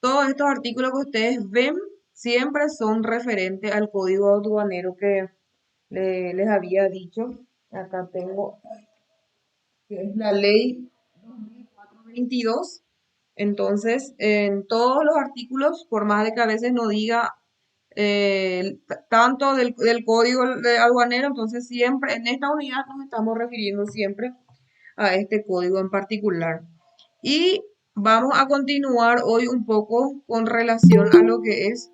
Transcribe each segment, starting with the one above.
Todos estos artículos que ustedes ven siempre son referentes al código aduanero que les había dicho. Acá tengo, que es la ley 2422. Entonces, en todos los artículos, por más de que a veces no diga tanto del código aduanero, entonces siempre en esta unidad nos estamos refiriendo siempre a este código en particular. Y vamos a continuar hoy un poco con relación a lo que es,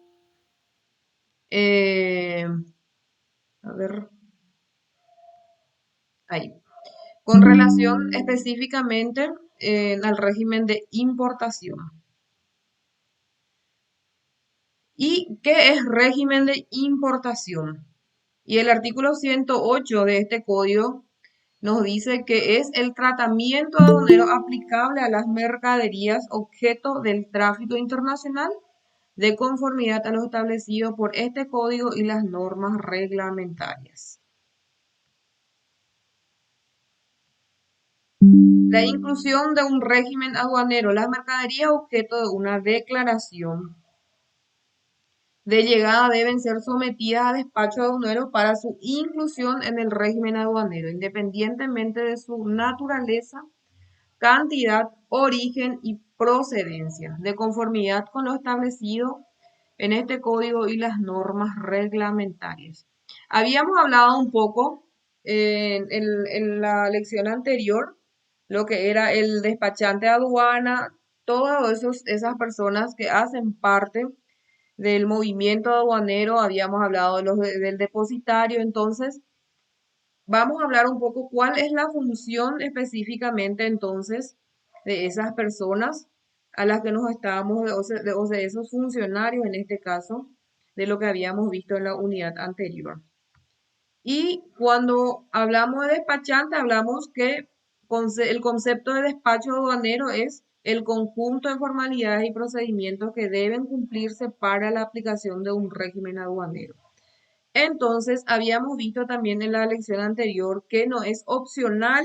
eh, a ver, ahí, con relación específicamente al régimen de importación. ¿Y qué es régimen de importación? Y el artículo 108 de este código nos dice que es el tratamiento aduanero aplicable a las mercaderías objeto del tráfico internacional de conformidad a lo establecido por este código y las normas reglamentarias. La inclusión de un régimen aduanero, las mercaderías objeto de una declaración de llegada deben ser sometidas a despacho aduanero para su inclusión en el régimen aduanero, independientemente de su naturaleza, cantidad, origen y procedencia, de conformidad con lo establecido en este código y las normas reglamentarias. Habíamos hablado un poco en la lección anterior, lo que era el despachante de aduana, todas esas personas que hacen parte del movimiento aduanero, habíamos hablado del depositario, entonces vamos a hablar un poco cuál es la función específicamente entonces de esas personas a las que nos estábamos, o sea, de esos funcionarios en este caso, de lo que habíamos visto en la unidad anterior. Y cuando hablamos de despachante, hablamos que el concepto de despacho aduanero es el conjunto de formalidades y procedimientos que deben cumplirse para la aplicación de un régimen aduanero. Entonces, habíamos visto también en la lección anterior que no es opcional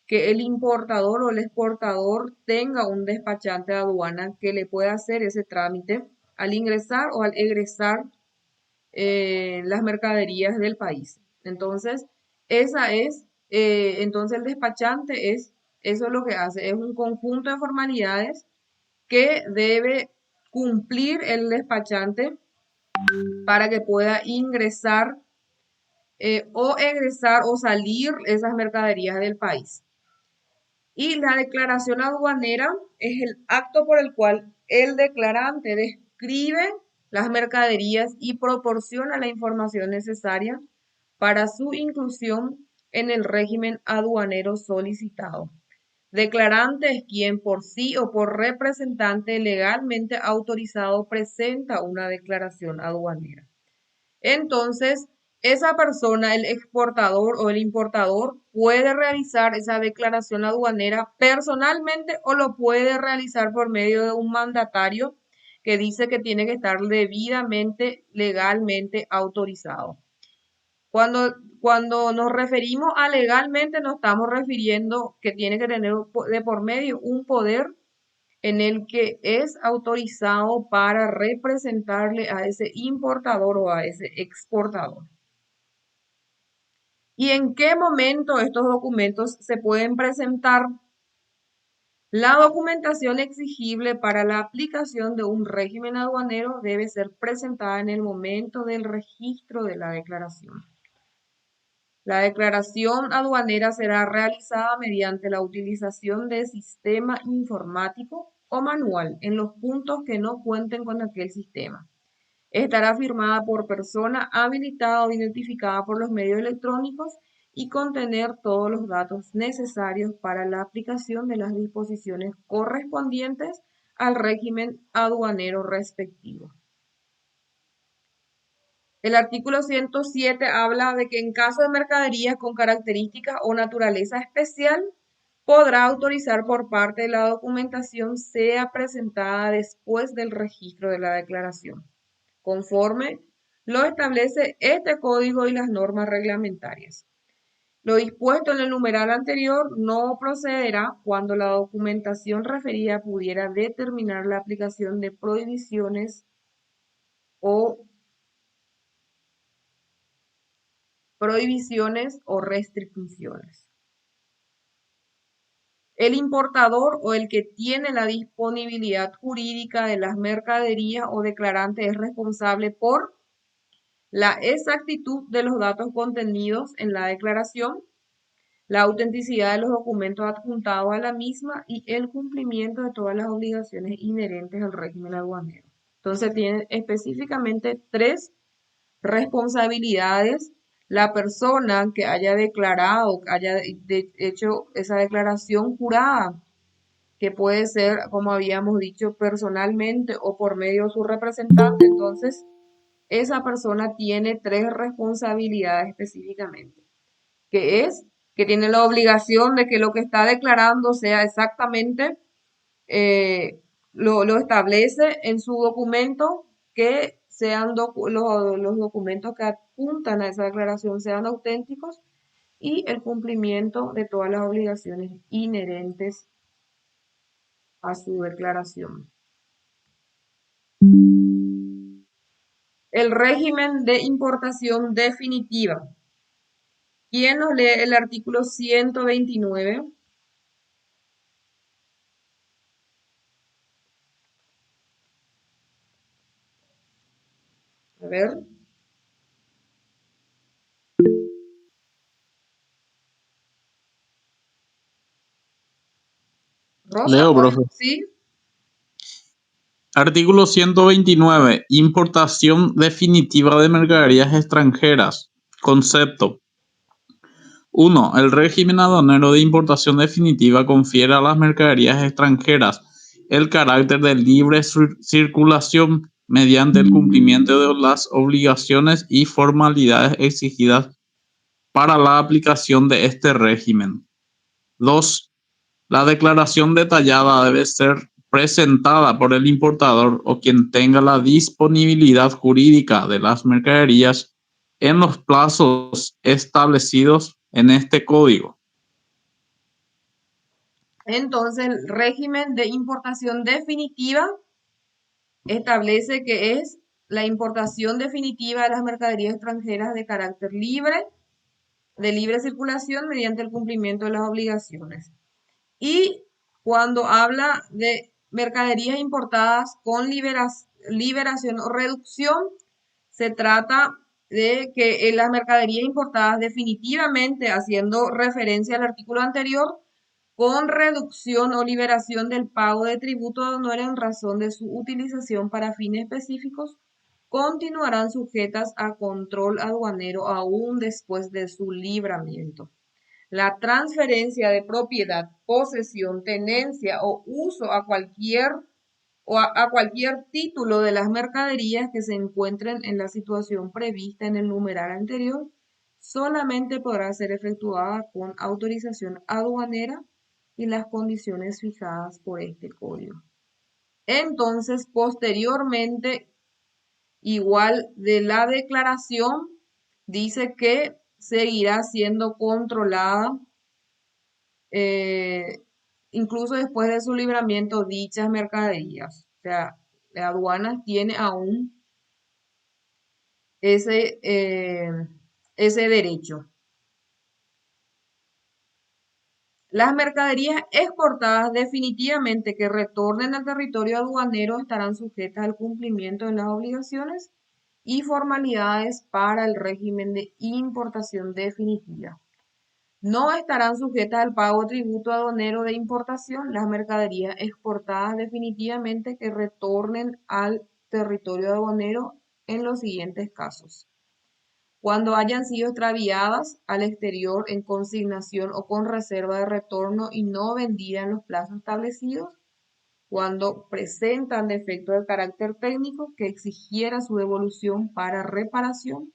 que el importador o el exportador tenga un despachante de aduana que le pueda hacer ese trámite al ingresar o al egresar las mercaderías del país. Entonces, entonces el despachante eso es lo que hace, es un conjunto de formalidades que debe cumplir el despachante para que pueda ingresar o egresar o salir esas mercaderías del país. Y la declaración aduanera es el acto por el cual el declarante describe las mercaderías y proporciona la información necesaria para su inclusión en el régimen aduanero solicitado. Declarante es quien por sí o por representante legalmente autorizado presenta una declaración aduanera. Entonces, esa persona, el exportador o el importador, puede realizar esa declaración aduanera personalmente o lo puede realizar por medio de un mandatario que dice que tiene que estar debidamente, legalmente autorizado. Cuando nos referimos a legalmente, nos estamos refiriendo que tiene que tener de por medio un poder en el que es autorizado para representarle a ese importador o a ese exportador. ¿Y en qué momento estos documentos se pueden presentar? La documentación exigible para la aplicación de un régimen aduanero debe ser presentada en el momento del registro de la declaración. La declaración aduanera será realizada mediante la utilización de sistema informático o manual en los puntos que no cuenten con aquel sistema. Estará firmada por persona habilitada o identificada por los medios electrónicos y contener todos los datos necesarios para la aplicación de las disposiciones correspondientes al régimen aduanero respectivo. El artículo 107 habla de que en caso de mercaderías con características o naturaleza especial, podrá autorizar por parte de la documentación sea presentada después del registro de la declaración, conforme lo establece este código y las normas reglamentarias. Lo dispuesto en el numeral anterior no procederá cuando la documentación referida pudiera determinar la aplicación de o prohibiciones o restricciones. El importador o el que tiene la disponibilidad jurídica de las mercaderías o declarante es responsable por la exactitud de los datos contenidos en la declaración, la autenticidad de los documentos adjuntados a la misma y el cumplimiento de todas las obligaciones inherentes al régimen aduanero. Entonces tiene específicamente tres responsabilidades la persona que haya declarado, que haya hecho esa declaración jurada, que puede ser, como habíamos dicho, personalmente o por medio de su representante. Entonces, esa persona tiene tres responsabilidades específicamente, que es que tiene la obligación de que lo que está declarando sea exactamente, lo establece en su documento, que sean los documentos que apuntan a esa declaración sean auténticos y el cumplimiento de todas las obligaciones inherentes a su declaración. El régimen de importación definitiva. ¿Quién nos lee el artículo 129? A ver. Rosa, Leo, profe. ¿sí? Artículo 129. Importación definitiva de mercaderías extranjeras. Concepto. 1. El régimen aduanero de importación definitiva confiere a las mercaderías extranjeras el carácter de libre circulación mediante el cumplimiento de las obligaciones y formalidades exigidas para la aplicación de este régimen. 2. La declaración detallada debe ser presentada por el importador o quien tenga la disponibilidad jurídica de las mercaderías en los plazos establecidos en este código. Entonces, el régimen de importación definitiva establece que es la importación definitiva de las mercaderías extranjeras de carácter libre, de libre circulación mediante el cumplimiento de las obligaciones. Y cuando habla de mercaderías importadas con liberación o reducción, se trata de que las mercaderías importadas definitivamente, haciendo referencia al artículo anterior, con reducción o liberación del pago de tributo de honor en razón de su utilización para fines específicos, continuarán sujetas a control aduanero aún después de su libramiento. La transferencia de propiedad, posesión, tenencia o uso a cualquier título de las mercaderías que se encuentren en la situación prevista en el numeral anterior solamente podrá ser efectuada con autorización aduanera y las condiciones fijadas por este código. Entonces, posteriormente, igual de la declaración, dice que seguirá siendo controlada, eh, incluso después de su libramiento, dichas mercaderías. O sea, la aduana tiene aún ese, ese derecho. Las mercaderías exportadas definitivamente que retornen al territorio aduanero estarán sujetas al cumplimiento de las obligaciones y formalidades para el régimen de importación definitiva. No estarán sujetas al pago de tributo aduanero de importación las mercaderías exportadas definitivamente que retornen al territorio aduanero en los siguientes casos: cuando hayan sido extraviadas al exterior en consignación o con reserva de retorno y no vendidas en los plazos establecidos, cuando presentan defectos de carácter técnico que exigiera su devolución para reparación,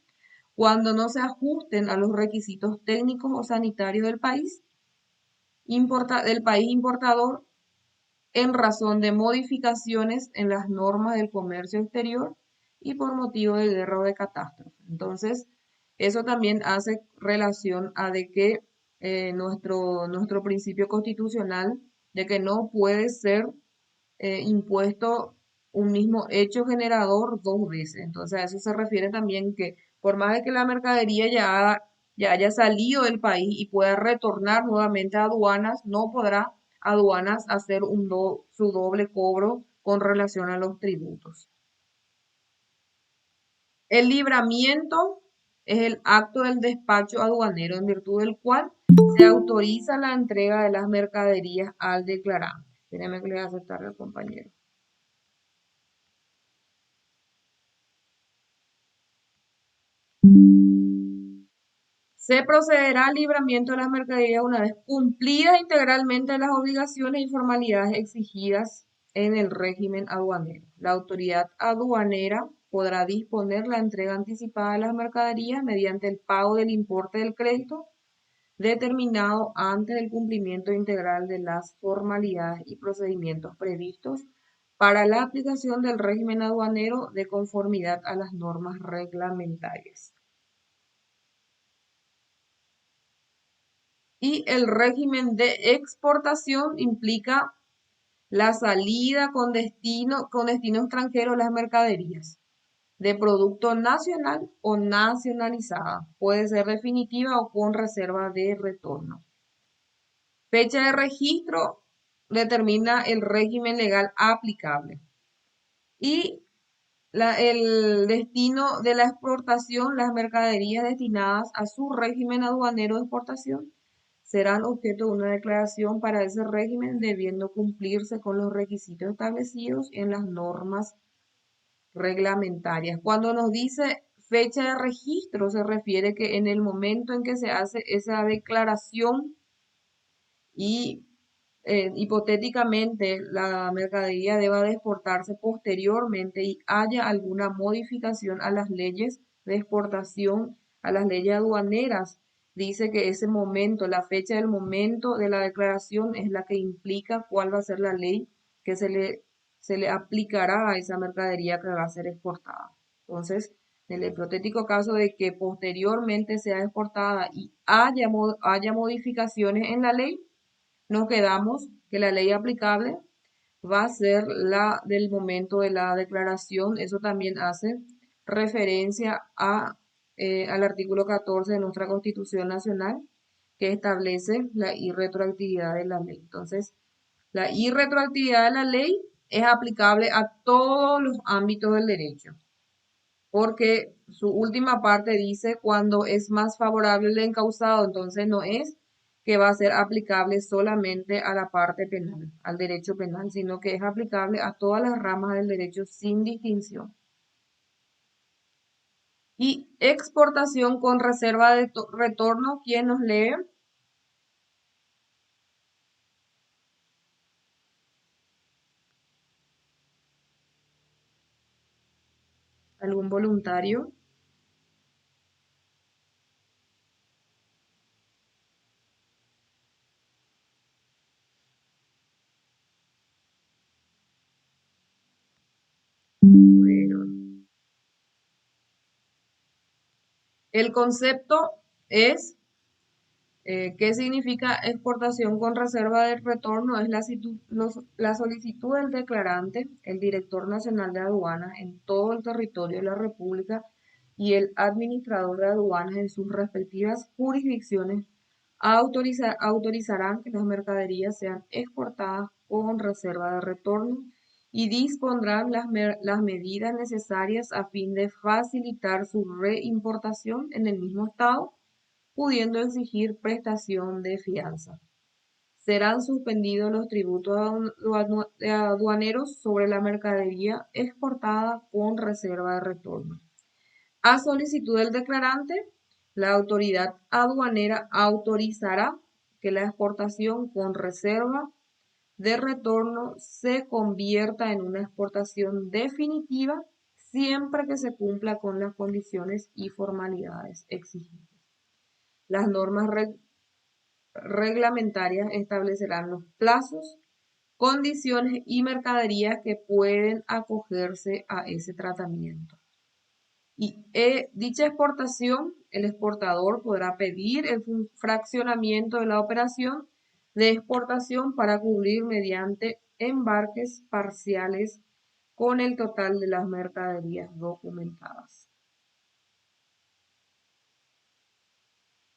cuando no se ajusten a los requisitos técnicos o sanitarios del país importador en razón de modificaciones en las normas del comercio exterior y por motivo de guerra o de catástrofe. Entonces, Eso también hace relación a de que nuestro principio constitucional de que no puede ser impuesto un mismo hecho generador dos veces. Entonces a eso se refiere también que por más de que la mercadería ya haya salido del país y pueda retornar nuevamente a aduanas, no podrá aduanas hacer su doble cobro con relación a los tributos. El libramiento es el acto del despacho aduanero en virtud del cual se autoriza la entrega de las mercaderías al declarante. Espérame que le voy a aceptar al compañero. Se procederá al libramiento de las mercaderías una vez cumplidas integralmente las obligaciones y formalidades exigidas en el régimen aduanero. La autoridad aduanera podrá disponer la entrega anticipada de las mercaderías mediante el pago del importe del crédito determinado antes del cumplimiento integral de las formalidades y procedimientos previstos para la aplicación del régimen aduanero de conformidad a las normas reglamentarias. Y el régimen de exportación implica la salida con destino extranjero de las mercaderías de producto nacional o nacionalizada. Puede ser definitiva o con reserva de retorno. Fecha de registro determina el régimen legal aplicable. Y el destino de la exportación, las mercaderías destinadas a su régimen aduanero de exportación serán objeto de una declaración para ese régimen debiendo cumplirse con los requisitos establecidos en las normas reglamentarias. Cuando nos dice fecha de registro, se refiere que en el momento en que se hace esa declaración y hipotéticamente la mercadería deba de exportarse posteriormente y haya alguna modificación a las leyes de exportación, a las leyes aduaneras, dice que ese momento, la fecha del momento de la declaración es la que implica cuál va a ser la ley que se le aplicará a esa mercadería que va a ser exportada. Entonces, en el hipotético caso de que posteriormente sea exportada y haya modificaciones en la ley, nos quedamos que la ley aplicable va a ser la del momento de la declaración. Eso también hace referencia al artículo 14 de nuestra Constitución Nacional, que establece la irretroactividad de la ley. Entonces, la irretroactividad de la ley es aplicable a todos los ámbitos del derecho, porque su última parte dice cuando es más favorable el encausado, entonces no es que va a ser aplicable solamente a la parte penal, al derecho penal, sino que es aplicable a todas las ramas del derecho sin distinción. Y exportación con reserva de retorno, ¿quién nos lee? ¿Algún voluntario? Bueno, el concepto es ¿qué significa exportación con reserva de retorno? Es la solicitud del declarante, el director nacional de aduanas en todo el territorio de la República y el administrador de aduanas en sus respectivas jurisdicciones autorizarán que las mercaderías sean exportadas con reserva de retorno y dispondrán las medidas necesarias a fin de facilitar su reimportación en el mismo estado pudiendo exigir prestación de fianza. Serán suspendidos los tributos aduaneros sobre la mercadería exportada con reserva de retorno. A solicitud del declarante, la autoridad aduanera autorizará que la exportación con reserva de retorno se convierta en una exportación definitiva siempre que se cumpla con las condiciones y formalidades exigidas. Las normas reglamentarias establecerán los plazos, condiciones y mercaderías que pueden acogerse a ese tratamiento. Y dicha exportación, el exportador podrá pedir el fraccionamiento de la operación de exportación para cubrir mediante embarques parciales con el total de las mercaderías documentadas.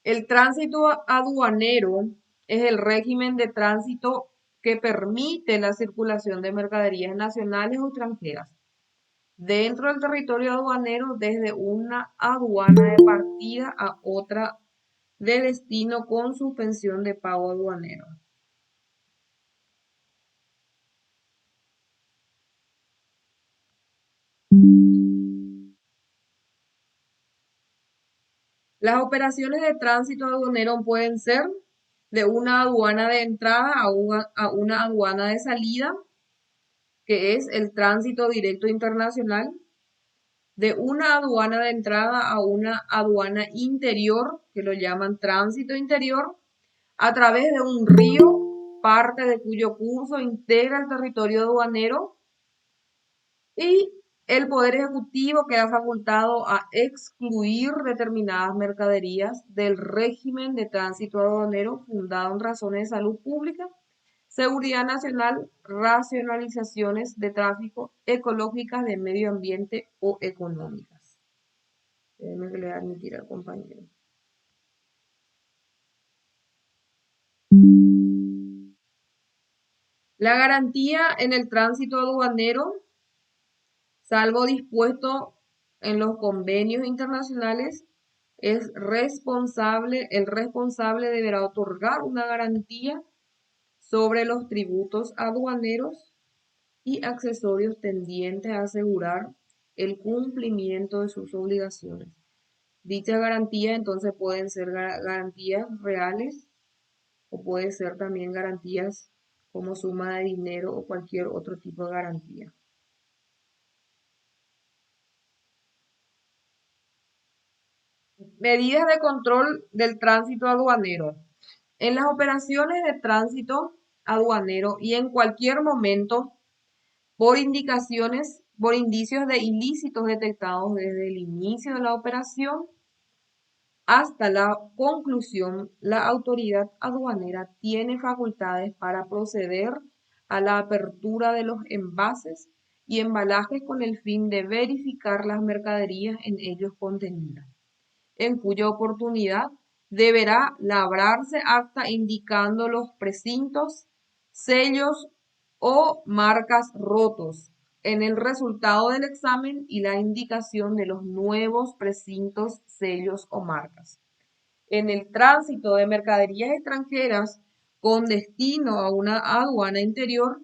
El tránsito aduanero es el régimen de tránsito que permite la circulación de mercaderías nacionales o extranjeras dentro del territorio aduanero desde una aduana de partida a otra de destino con suspensión de pago aduanero. Las operaciones de tránsito aduanero pueden ser de una aduana de entrada a una aduana de salida, que es el tránsito directo internacional, de una aduana de entrada a una aduana interior, que lo llaman tránsito interior, a través de un río, parte de cuyo curso integra el territorio aduanero, y el Poder Ejecutivo queda facultado a excluir determinadas mercaderías del régimen de tránsito aduanero fundado en razones de salud pública, seguridad nacional, racionalizaciones de tráfico, ecológicas, de medio ambiente o económicas. Déjeme que le admitir al compañero. La garantía en el tránsito aduanero, salvo dispuesto en los convenios internacionales, el responsable deberá otorgar una garantía sobre los tributos aduaneros y accesorios tendientes a asegurar el cumplimiento de sus obligaciones. Dichas garantías entonces pueden ser garantías reales o puede ser también garantías como suma de dinero o cualquier otro tipo de garantía. Medidas de control del tránsito aduanero. En las operaciones de tránsito aduanero y en cualquier momento, por indicios de ilícitos detectados desde el inicio de la operación hasta la conclusión, la autoridad aduanera tiene facultades para proceder a la apertura de los envases y embalajes con el fin de verificar las mercaderías en ellos contenidas, en cuya oportunidad deberá labrarse acta indicando los precintos, sellos o marcas rotos en el resultado del examen y la indicación de los nuevos precintos, sellos o marcas. En el tránsito de mercaderías extranjeras con destino a una aduana interior,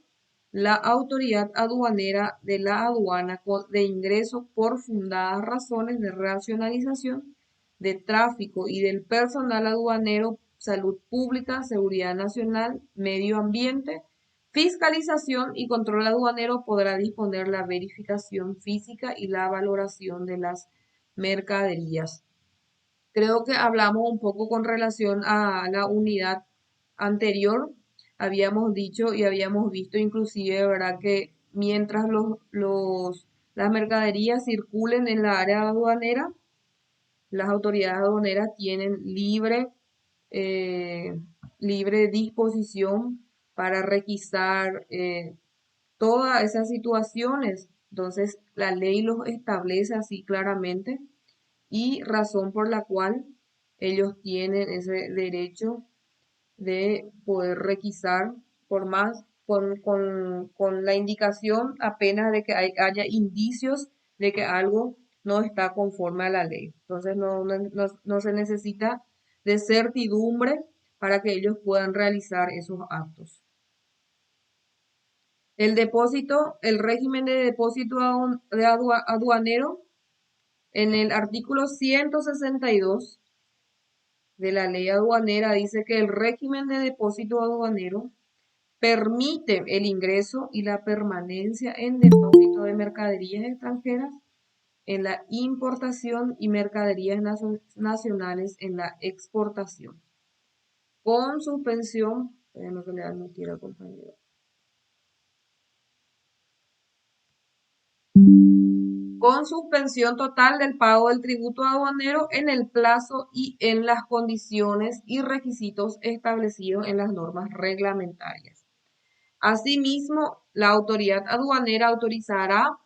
la autoridad aduanera de la aduana de ingreso, por fundadas razones de racionalización de tráfico y del personal aduanero, salud pública, seguridad nacional, medio ambiente, fiscalización y control aduanero, podrá disponer la verificación física y la valoración de las mercaderías. Creo que hablamos un poco con relación a la unidad anterior. Habíamos dicho y habíamos visto inclusive, ¿verdad?, que mientras las mercaderías circulen en la área aduanera, las autoridades aduaneras tienen eh, libre disposición para requisar todas esas situaciones. Entonces, la ley los establece así claramente y razón por la cual ellos tienen ese derecho de poder requisar por más con la indicación apenas de que haya indicios de que algo no está conforme a la ley. Entonces no se necesita de certidumbre para que ellos puedan realizar esos actos. El régimen de depósito aduanero, en el artículo 162 de la ley aduanera dice que el régimen de depósito aduanero permite el ingreso y la permanencia en depósito de mercaderías extranjeras en la importación y mercaderías nacionales en la exportación, con suspensión, déjeme que le admitir al compañero, con suspensión total del pago del tributo aduanero en el plazo y en las condiciones y requisitos establecidos en las normas reglamentarias. Asimismo, la autoridad aduanera autorizará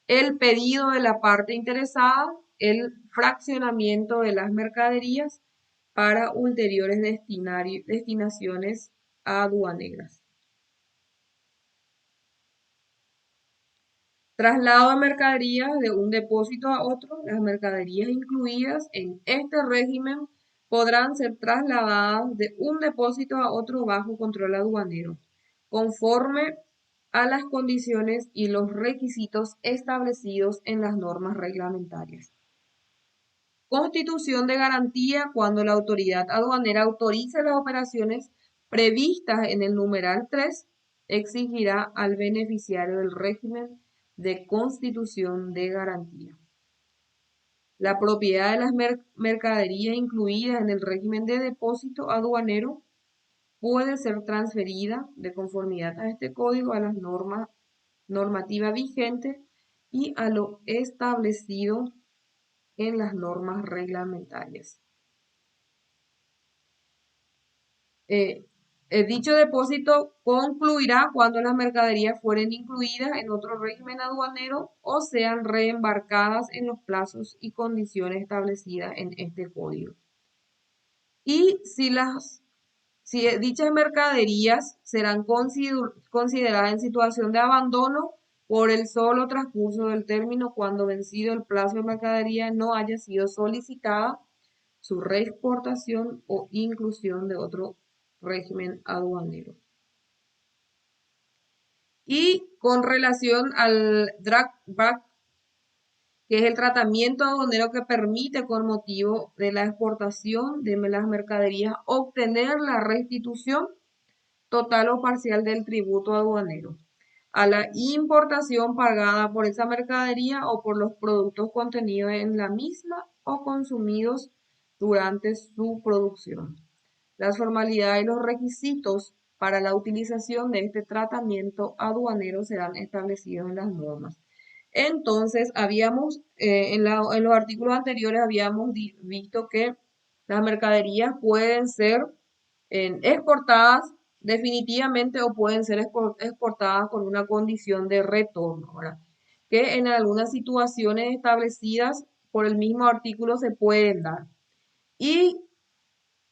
el pedido de la parte interesada, el fraccionamiento de las mercaderías para ulteriores destinaciones aduaneras. Traslado de mercaderías de un depósito a otro. Las mercaderías incluidas en este régimen podrán ser trasladadas de un depósito a otro bajo control aduanero, conforme a las condiciones y los requisitos establecidos en las normas reglamentarias. Constitución de garantía cuando la autoridad aduanera autorice las operaciones previstas en el numeral 3, exigirá al beneficiario del régimen de constitución de garantía. La propiedad de las mercaderías incluidas en el régimen de depósito aduanero puede ser transferida de conformidad a este código a las normativa vigente y a lo establecido en las normas reglamentarias. Dicho depósito concluirá cuando las mercaderías fueren incluidas en otro régimen aduanero o sean reembarcadas en los plazos y condiciones establecidas en este código. Y si dichas mercaderías serán consideradas en situación de abandono por el solo transcurso del término cuando vencido el plazo de mercadería no haya sido solicitada su reexportación o inclusión de otro régimen aduanero. Y con relación al drawback, que es el tratamiento aduanero que permite con motivo de la exportación de las mercaderías obtener la restitución total o parcial del tributo aduanero a la importación pagada por esa mercadería o por los productos contenidos en la misma o consumidos durante su producción. Las formalidades y los requisitos para la utilización de este tratamiento aduanero serán establecidos en las normas. Entonces, habíamos, en los artículos anteriores habíamos visto que las mercaderías pueden ser exportadas definitivamente o pueden ser exportadas con una condición de retorno, ¿verdad? Que en algunas situaciones establecidas por el mismo artículo se pueden dar. Y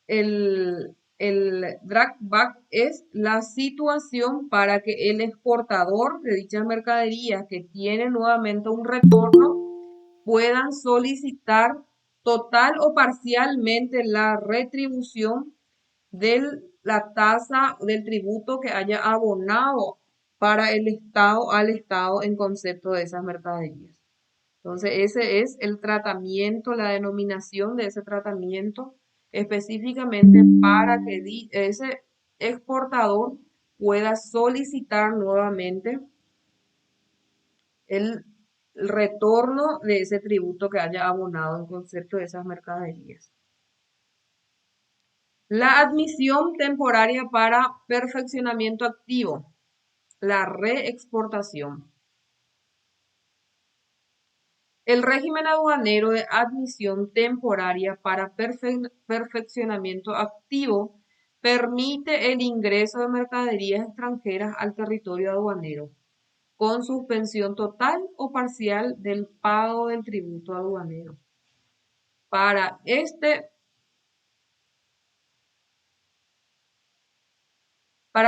el drawback es la situación para que el exportador de dichas mercaderías que tiene nuevamente un retorno puedan solicitar total o parcialmente la retribución de la tasa del tributo que haya abonado para el Estado al Estado en concepto de esas mercaderías. Entonces, ese es el tratamiento, la denominación de ese tratamiento específicamente para que ese exportador pueda solicitar nuevamente el retorno de ese tributo que haya abonado en concepto de esas mercaderías. La admisión temporaria para perfeccionamiento activo, la reexportación. El régimen aduanero de admisión temporaria para perfeccionamiento activo permite el ingreso de mercaderías extranjeras al territorio aduanero, con suspensión total o parcial del pago del tributo aduanero. Para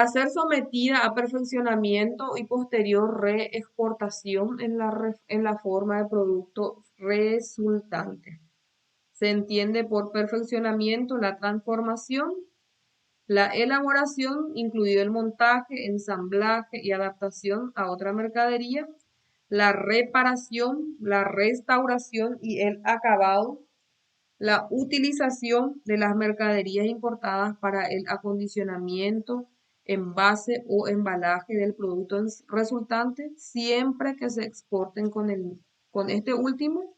ser sometida a perfeccionamiento y posterior reexportación en la forma de producto resultante. Se entiende por perfeccionamiento la transformación, la elaboración, incluido el montaje, ensamblaje y adaptación a otra mercadería, la reparación, la restauración y el acabado, la utilización de las mercaderías importadas para el acondicionamiento, envase o embalaje del producto resultante, siempre que se exporten con este último.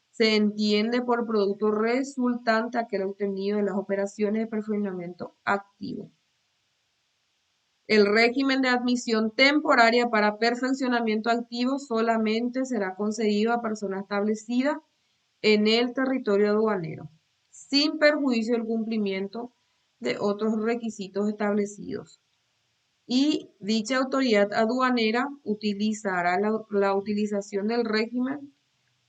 Se entiende por producto resultante aquel obtenido de las operaciones de perfeccionamiento activo. El régimen de admisión temporaria para perfeccionamiento activo solamente será concedido a persona establecida en el territorio aduanero, sin perjuicio del cumplimiento de otros requisitos establecidos. Y dicha autoridad aduanera utilizará la utilización del régimen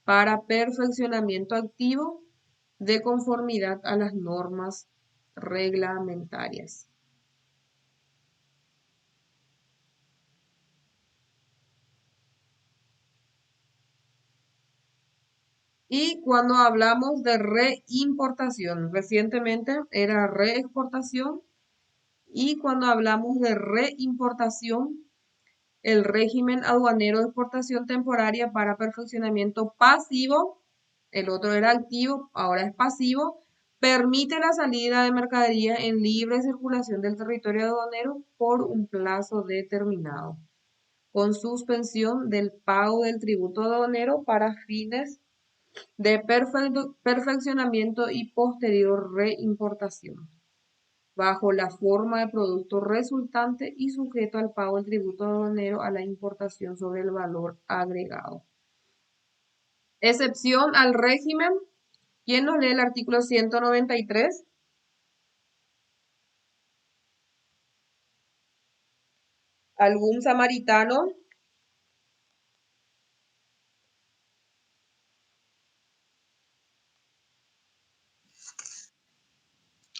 para perfeccionamiento activo de conformidad a las normas reglamentarias. Y cuando hablamos de reimportación, recientemente era reexportación, y cuando hablamos de reimportación, el régimen aduanero de exportación temporaria para perfeccionamiento pasivo, el otro era activo, ahora es pasivo, permite la salida de mercadería en libre circulación del territorio aduanero por un plazo determinado, con suspensión del pago del tributo aduanero para fines de perfeccionamiento y posterior reimportación, bajo la forma de producto resultante y sujeto al pago del tributo aduanero a la importación sobre el valor agregado. Excepción al régimen. ¿Quién nos lee el artículo 193? ¿Algún samaritano?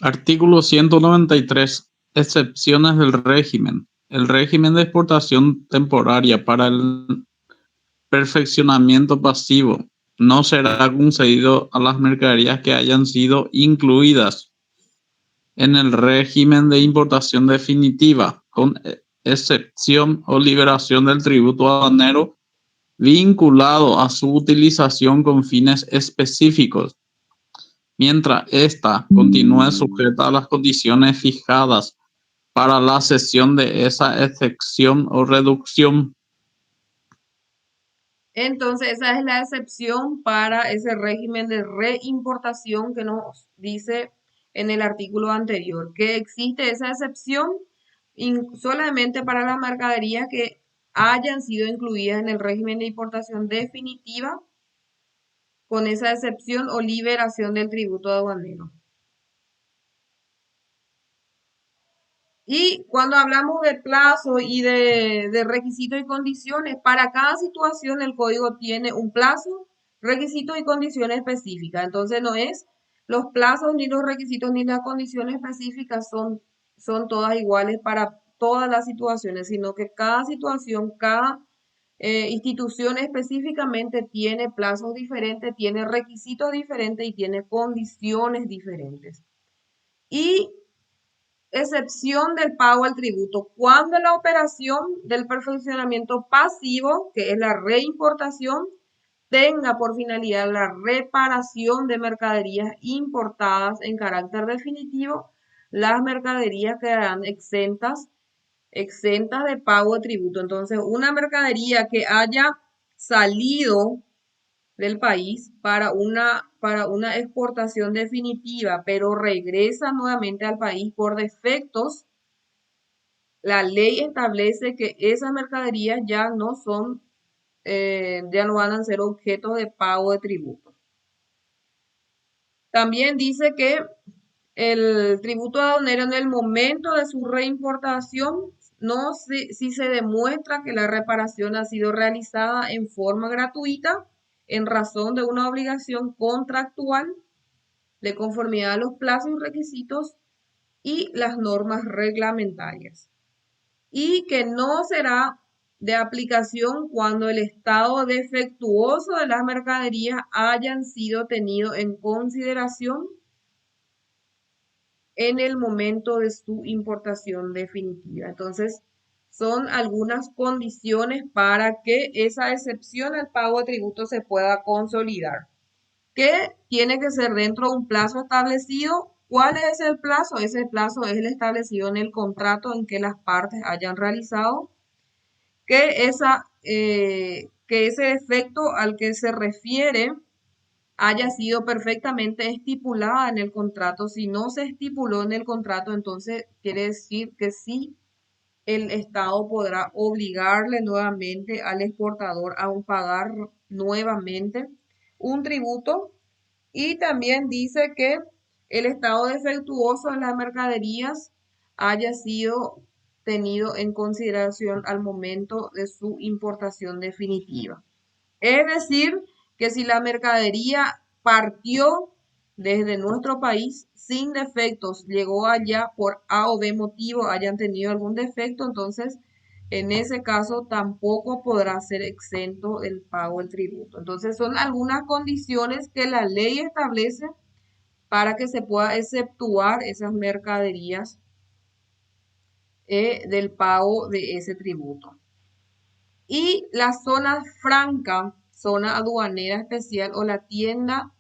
Artículo 193. Excepciones del régimen. El régimen de exportación temporaria para el perfeccionamiento pasivo no será concedido a las mercaderías que hayan sido incluidas en el régimen de importación definitiva, con excepción o liberación del tributo aduanero vinculado a su utilización con fines específicos, mientras ésta continúe sujeta a las condiciones fijadas para la cesión de esa excepción o reducción. Entonces, esa es la excepción para ese régimen de reimportación que nos dice en el artículo anterior, que existe esa excepción solamente para las mercaderías que hayan sido incluidas en el régimen de importación definitiva, con esa excepción o liberación del tributo aduanero. Y cuando hablamos de plazo y de requisitos y condiciones, para cada situación el código tiene un plazo, requisitos y condiciones específicas. Entonces no es los plazos ni los requisitos ni las condiciones específicas son todas iguales para todas las situaciones, sino que cada situación, cada institución específicamente tiene plazos diferentes, tiene requisitos diferentes y tiene condiciones diferentes. Y excepción del pago al tributo. Cuando la operación del perfeccionamiento pasivo, que es la reimportación, tenga por finalidad la reparación de mercaderías importadas en carácter definitivo, las mercaderías quedarán exentas de pago de tributo. Entonces, una mercadería que haya salido del país para una exportación definitiva, pero regresa nuevamente al país por defectos, la ley establece que esas mercaderías ya no son, ya no van a ser objeto de pago de tributo. También dice que el tributo aduanero en el momento de su reimportación, no si se demuestra que la reparación ha sido realizada en forma gratuita en razón de una obligación contractual de conformidad a los plazos y requisitos y las normas reglamentarias, y que no será de aplicación cuando el estado defectuoso de las mercaderías hayan sido tenido en consideración en el momento de su importación definitiva. Entonces, son algunas condiciones para que esa excepción al pago de tributo se pueda consolidar, que tiene que ser dentro de un plazo establecido. ¿Cuál es el plazo? Ese plazo es el establecido en el contrato en que las partes hayan realizado, que ese efecto al que se refiere haya sido perfectamente estipulada en el contrato. Si no se estipuló en el contrato, entonces quiere decir que sí el Estado podrá obligarle nuevamente al exportador a pagar nuevamente un tributo, y también dice que el estado defectuoso de las mercaderías haya sido tenido en consideración al momento de su importación definitiva. Es decir, que si la mercadería partió desde nuestro país sin defectos, llegó allá por A o B motivo, hayan tenido algún defecto, entonces en ese caso tampoco podrá ser exento el pago del tributo. Entonces son algunas condiciones que la ley establece para que se pueda exceptuar esas mercaderías del pago de ese tributo. Y la zona franca, zona aduanera especial o la tienda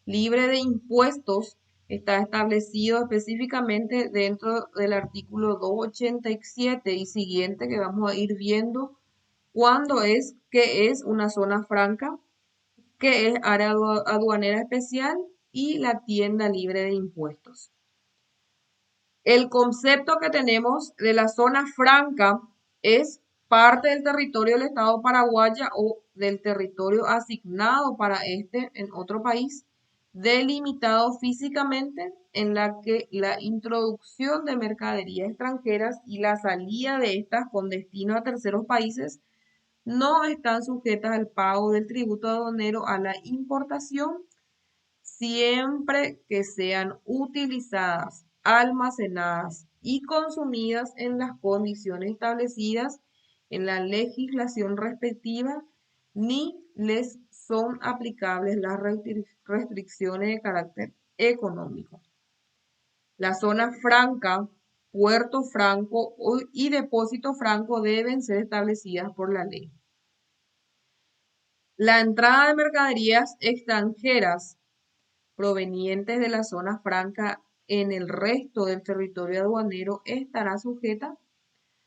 libre de impuestos está establecido específicamente dentro del artículo 287 y siguiente, que vamos a ir viendo cuándo es, qué es una zona franca, qué es área aduanera especial y la tienda libre de impuestos. El concepto que tenemos de la zona franca es parte del territorio del Estado paraguaya o del territorio asignado para este en otro país, delimitado físicamente, en la que la introducción de mercaderías extranjeras y la salida de estas con destino a terceros países no están sujetas al pago del tributo aduanero a la importación, siempre que sean utilizadas, almacenadas y consumidas en las condiciones establecidas en la legislación respectiva, ni les son aplicables las restricciones de carácter económico. La zona franca, puerto franco y depósito franco deben ser establecidas por la ley. La entrada de mercaderías extranjeras provenientes de la zona franca en el resto del territorio aduanero estará sujeta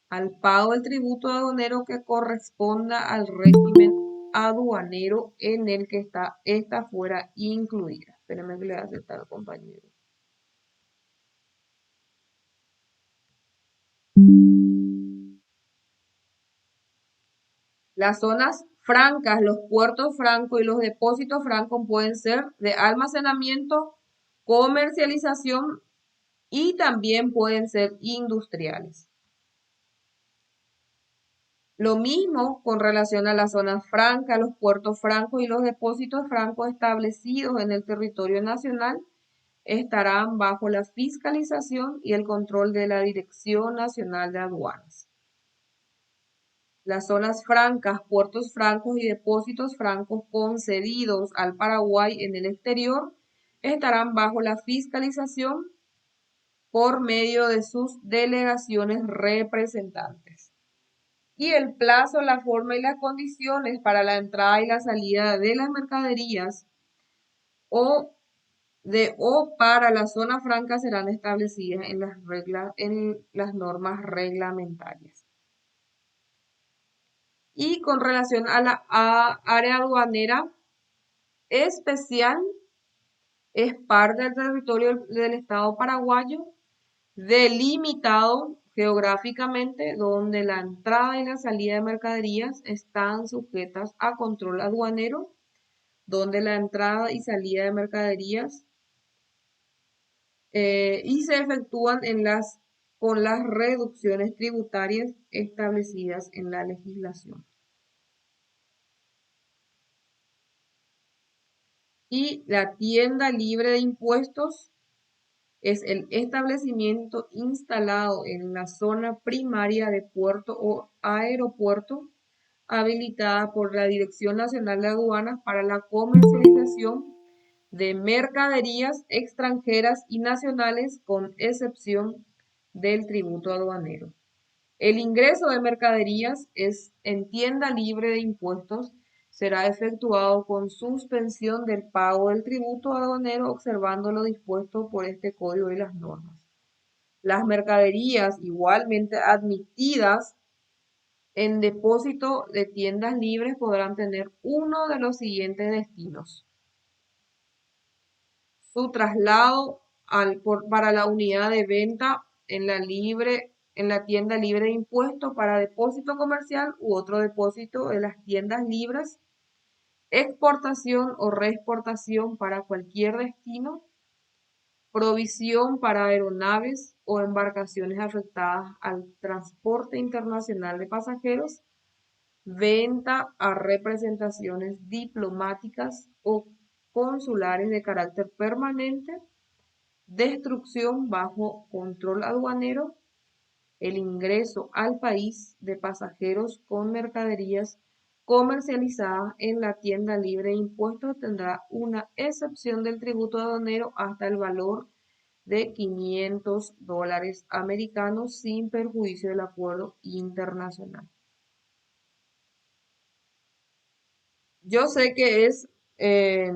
al pago del tributo aduanero que corresponda al régimen aduanero en el que esta fuera incluida. Espérenme que le voy a aceptar al compañero. Las zonas francas, los puertos francos y los depósitos francos pueden ser de almacenamiento, comercialización y también pueden ser industriales. Lo mismo con relación a las zonas francas, los puertos francos y los depósitos francos establecidos en el territorio nacional estarán bajo la fiscalización y el control de la Dirección Nacional de Aduanas. Las zonas francas, puertos francos y depósitos francos concedidos al Paraguay en el exterior estarán bajo la fiscalización por medio de sus delegaciones representantes. Y el plazo, la forma y las condiciones para la entrada y la salida de las mercaderías o para la zona franca serán establecidas en las normas reglamentarias. Y con relación a la área aduanera especial, es parte del territorio del Estado paraguayo, delimitado geográficamente, donde la entrada y la salida de mercaderías están sujetas a control aduanero, donde la entrada y salida de mercaderías y se efectúan con las reducciones tributarias establecidas en la legislación. Y la tienda libre de impuestos es el establecimiento instalado en la zona primaria de puerto o aeropuerto habilitada por la Dirección Nacional de Aduanas para la comercialización de mercaderías extranjeras y nacionales, con excepción del tributo aduanero. El ingreso de mercaderías es en tienda libre de impuestos, será efectuado con suspensión del pago del tributo aduanero, observando lo dispuesto por este código y las normas. Las mercaderías igualmente admitidas en depósito de tiendas libres podrán tener uno de los siguientes destinos: su traslado para la unidad de venta en la libre en la tienda libre de impuestos para depósito comercial u otro depósito en las tiendas libres, exportación o reexportación para cualquier destino, provisión para aeronaves o embarcaciones afectadas al transporte internacional de pasajeros, venta a representaciones diplomáticas o consulares de carácter permanente, destrucción bajo control aduanero, el ingreso al país de pasajeros con mercaderías comercializadas en la tienda libre de impuestos tendrá una excepción del tributo aduanero hasta el valor de $500 americanos sin perjuicio del acuerdo internacional. Yo sé que es eh,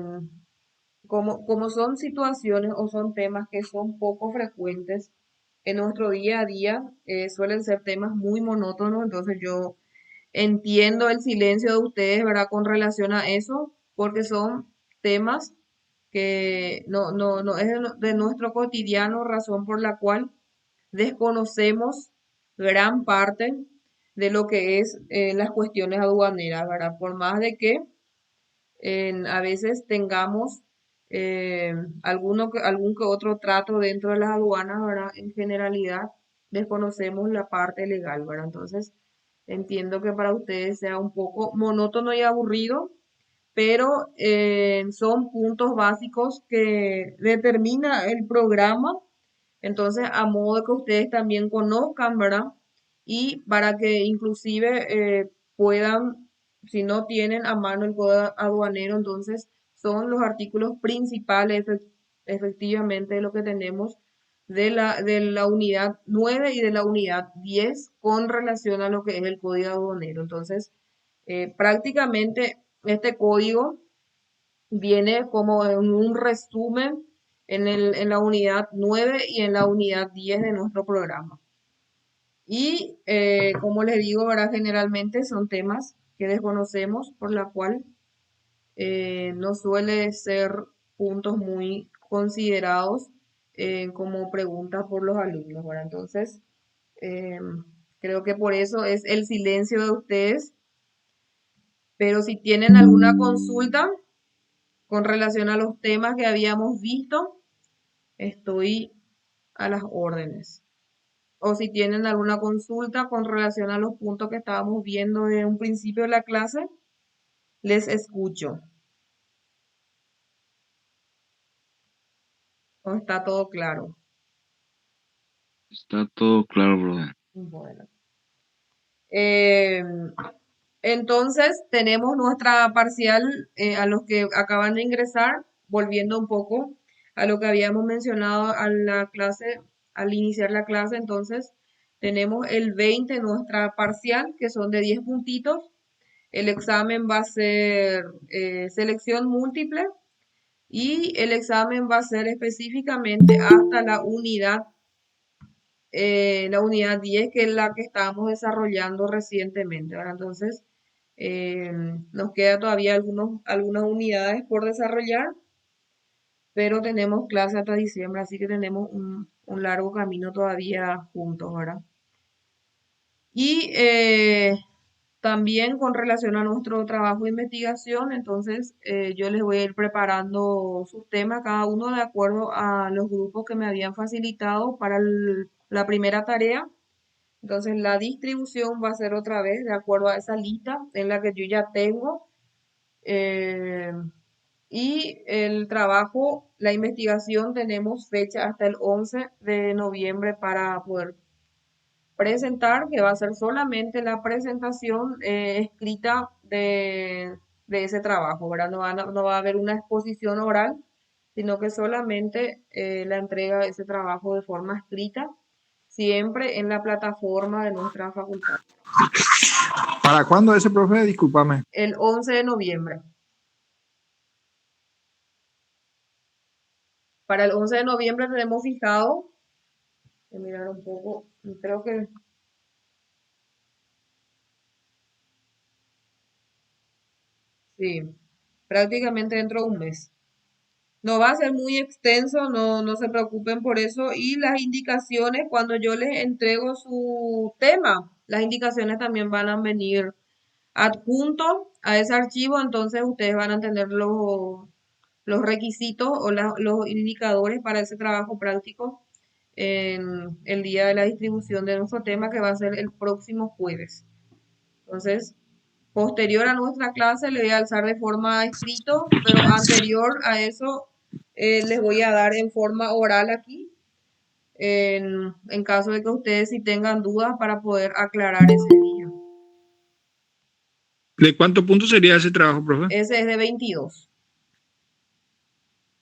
como son situaciones o son temas que son poco frecuentes en nuestro día a día, suelen ser temas muy monótonos, entonces yo entiendo el silencio de ustedes, ¿verdad? Con relación a eso, porque son temas que no es de nuestro cotidiano, razón por la cual desconocemos gran parte de lo que es las cuestiones aduaneras, ¿verdad? Por más de que a veces tengamos algún que otro trato dentro de las aduanas, ¿verdad? En generalidad desconocemos la parte legal, ¿verdad? Entonces, entiendo que para ustedes sea un poco monótono y aburrido, pero son puntos básicos que determina el programa. Entonces, a modo de que ustedes también conozcan, ¿verdad? Y para que inclusive puedan, si no tienen a mano el código aduanero, entonces son los artículos principales efectivamente de lo que tenemos de la unidad 9 y de la unidad 10 con relación a lo que es el código aduanero. Entonces, prácticamente este código viene como en un resumen en la unidad 9 y en la unidad 10 de nuestro programa. Y como les digo, ¿verdad? Generalmente son temas que desconocemos, por la cual no suele ser puntos muy considerados como preguntas por los alumnos, ¿verdad? Entonces, eh, creo que por eso es el silencio de ustedes, pero si tienen alguna consulta con relación a los temas que habíamos visto, estoy a las órdenes. O si tienen alguna consulta con relación a los puntos que estábamos viendo desde un principio de la clase, les escucho. ¿O está todo claro? Está todo claro, brother. Bueno. Eh, entonces, tenemos nuestra parcial a los que acaban de ingresar, volviendo un poco a lo que habíamos mencionado a la clase, al iniciar la clase. Entonces, tenemos el 20, nuestra parcial, que son de 10 puntitos. El examen va a ser selección múltiple y el examen va a ser específicamente hasta la unidad 10, que es la que estábamos desarrollando recientemente, ¿verdad? Entonces, eh, nos queda todavía algunas unidades por desarrollar, pero tenemos clase hasta diciembre, así que tenemos un largo camino todavía juntos, ¿verdad? Y también con relación a nuestro trabajo de investigación, entonces yo les voy a ir preparando sus temas, cada uno de acuerdo a los grupos que me habían facilitado para la primera tarea. Entonces la distribución va a ser otra vez de acuerdo a esa lista en la que yo ya tengo. eh, y el trabajo, la investigación, tenemos fecha hasta el 11 de noviembre para poder presentar, que va a ser solamente la presentación escrita de ese trabajo, ¿verdad? No va a haber una exposición oral, sino que solamente la entrega de ese trabajo de forma escrita, siempre en la plataforma de nuestra facultad. ¿Para cuándo ese, profe? Discúlpame. El 11 de noviembre. Para el 11 de noviembre tenemos fijado, voy a mirar un poco, creo que sí, prácticamente dentro de un mes. No va a ser muy extenso, no se preocupen por eso. Y las indicaciones, cuando yo les entrego su tema, las indicaciones también van a venir adjunto a ese archivo, entonces ustedes van a tener los requisitos o los indicadores para ese trabajo práctico en el día de la distribución de nuestro tema, que va a ser el próximo jueves. Entonces, posterior a nuestra clase le voy a alzar de forma escrito, pero anterior a eso les voy a dar en forma oral aquí, en caso de que ustedes si tengan dudas para poder aclarar ese día. ¿De cuántos puntos sería ese trabajo, profe? Ese es de 22.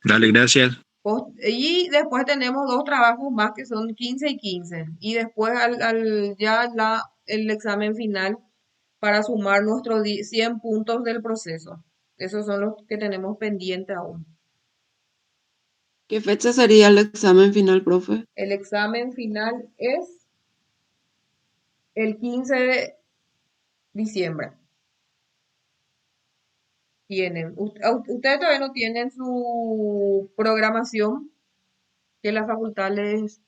Dale, gracias. Y después tenemos dos trabajos más que son 15 y 15. Y después el examen final para sumar nuestros 100 puntos del proceso. Esos son los que tenemos pendiente aún. ¿Qué fecha sería el examen final, profe? El examen final es el 15 de diciembre. Ustedes todavía no tienen su programación que la facultad les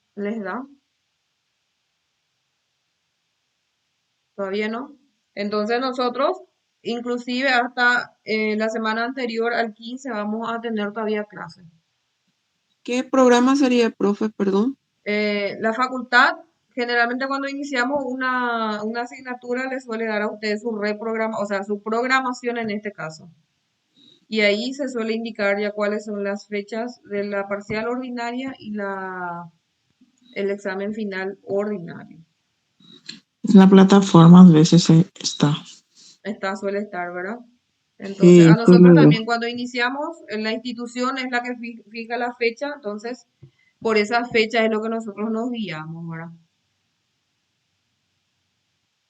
da. Todavía no. Entonces nosotros, inclusive hasta la semana anterior al 15, vamos a tener todavía clases. ¿Qué programa sería, profe? Perdón. La facultad, generalmente cuando iniciamos una asignatura, le suele dar a ustedes su reprograma, o sea, su programación en este caso. Y ahí se suele indicar ya cuáles son las fechas de la parcial ordinaria y el examen final ordinario. En la plataforma a veces está. Suele estar, ¿verdad? Entonces, Sí, a esto nosotros lo veo. también cuando iniciamos, la institución es la que fija la fecha, entonces por esa fecha es lo que nosotros nos guiamos, ¿verdad?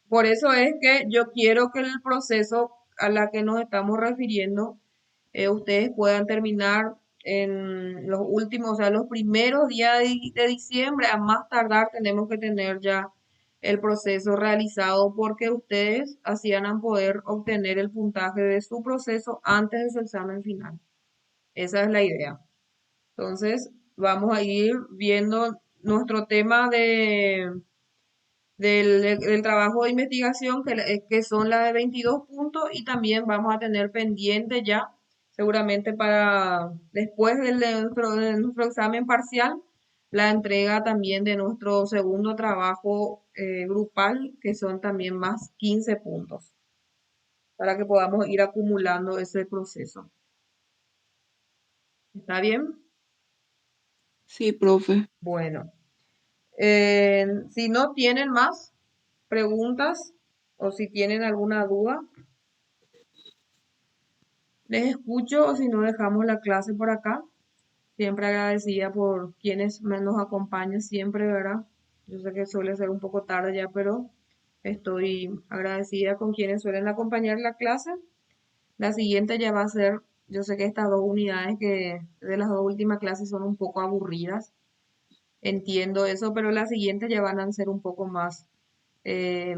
Por eso es que yo quiero que el proceso a la que nos estamos refiriendo, ustedes puedan terminar en los últimos, o sea, los primeros días de diciembre, a más tardar tenemos que tener ya el proceso realizado porque ustedes así van a poder obtener el puntaje de su proceso antes de su examen final. Esa es la idea. Entonces, vamos a ir viendo nuestro tema del trabajo de investigación, que son las de 22 puntos, y también vamos a tener pendiente ya, seguramente para después de nuestro examen parcial, la entrega también de nuestro segundo trabajo grupal, que son también más 15 puntos, para que podamos ir acumulando ese proceso. ¿Está bien? Sí, profe. Bueno, si no tienen más preguntas o si tienen alguna duda, les escucho o si no dejamos la clase por acá. Siempre agradecida por quienes nos acompañan siempre, ¿verdad? Yo sé que suele ser un poco tarde ya, pero estoy agradecida con quienes suelen acompañar la clase. La siguiente ya va a ser, yo sé que estas dos unidades que de las dos últimas clases son un poco aburridas. Entiendo eso, pero las siguientes ya van a ser un poco más, eh,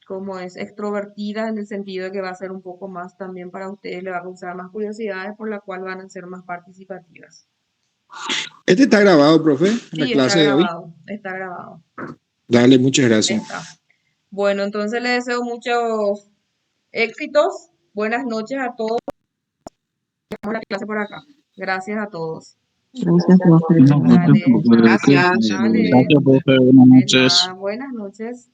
como es, extrovertidas en el sentido de que va a ser un poco más también para ustedes, le va a causar más curiosidades, por la cual van a ser más participativas. Este está grabado, profe, la Sí, está clase de hoy. grabado, está grabado. Dale, muchas gracias. Está. Bueno, entonces les deseo muchos éxitos. Buenas noches a todos. Dejamos la clase por acá. Gracias a todos. Gracias, profe. No, no te Dale, preocupes. chao. Gracias. Dale. Gracias, profe. Buenas De noches. nada. Buenas noches.